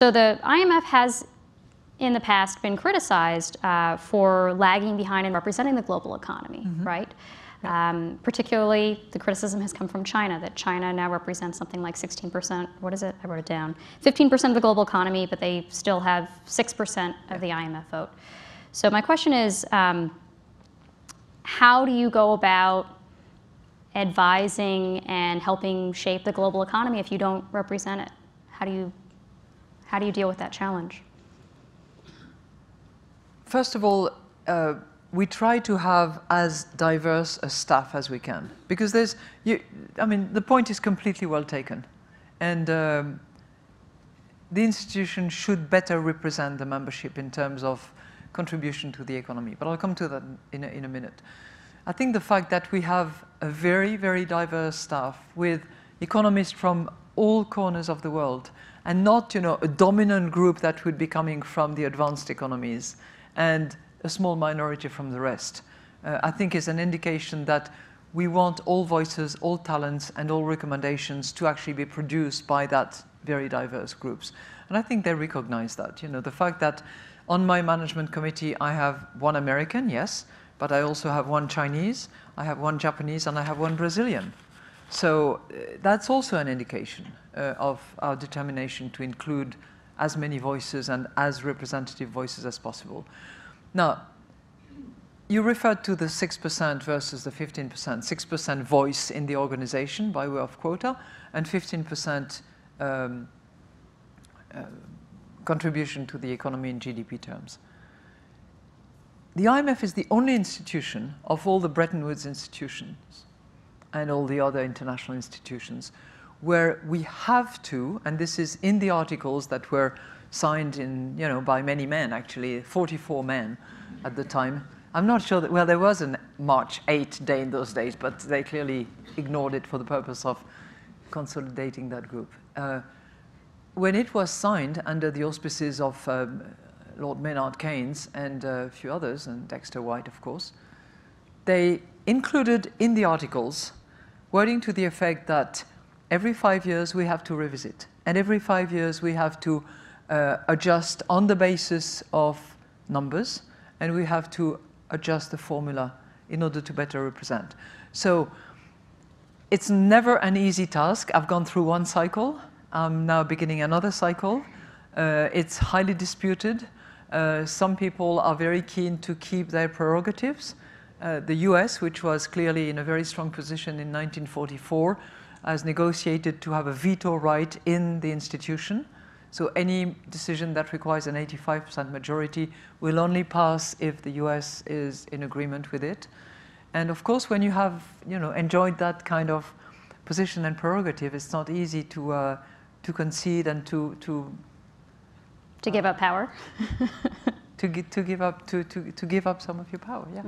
So the IMF has, in the past, been criticized for lagging behind in representing the global economy, right? Particularly, the criticism has come from China, that China now represents something like 16%, what is it? I wrote it down. 15% of the global economy, but they still have 6% of the IMF vote. So my question is, how do you go about advising and helping shape the global economy if you don't represent it? How do you deal with that challenge? First of all, we try to have as diverse a staff as we can, because I mean, the point is completely well taken, and the institution should better represent the membership in terms of contribution to the economy. But I'll come to that in a minute. I think the fact that we have a very, very diverse staff with economists from all corners of the world, and not, a dominant group that would be coming from the advanced economies and a small minority from the rest, I think is an indication that we want all voices, all talents, and all recommendations to actually be produced by that very diverse groups. And I think they recognize that. The fact that on my management committee I have one American, yes, but I also have one Chinese, I have one Japanese, and I have one Brazilian. So that's also an indication of our determination to include as many voices and as representative voices as possible. Now, you referred to the 6% versus the 15%. 6% voice in the organization by way of quota, and 15% contribution to the economy in GDP terms. The IMF is the only institution of all the Bretton Woods institutions and all the other international institutions where we have to, and this is in the articles that were signed by many men, actually, 44 men at the time. I'm not sure that, well, there was a March 8 day in those days, but they clearly ignored it for the purpose of consolidating that group. When it was signed under the auspices of Lord Maynard Keynes and a few others, and Dexter White, of course, they included in the articles wording to the effect that every 5 years we have to revisit, and every 5 years we have to adjust on the basis of numbers, and we have to adjust the formula in order to better represent. So it's never an easy task. I've gone through one cycle. I'm now beginning another cycle. It's highly disputed. Some people are very keen to keep their prerogatives. The US, which was clearly in a very strong position in 1944, has negotiated to have a veto right in the institution. So any decision that requires an 85% majority will only pass if the US is in agreement with it. And of course, when you have enjoyed that kind of position and prerogative, it's not easy to concede and to give up power. to give up some of your power. Yeah.